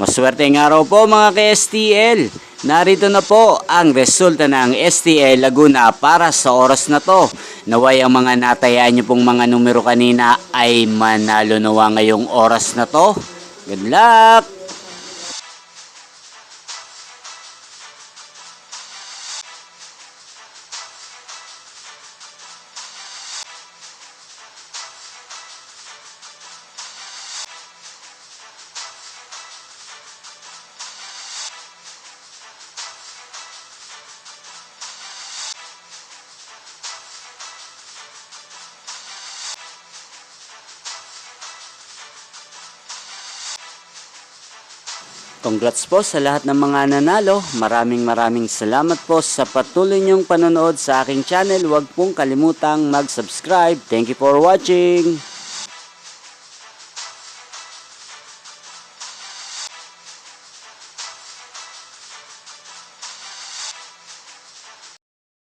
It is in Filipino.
Maswerteng araw po mga ka-STL. Narito na po ang resulta ng STL Laguna para sa oras na to. Naway ang mga natayaan nyo pong mga numero kanina ay manalo nawa ngayong oras na to. Good luck! Congrats po sa lahat ng mga nanalo. Maraming salamat po sa patuloy niyong panonood sa aking channel. Huwag pong kalimutang mag-subscribe. Thank you for watching.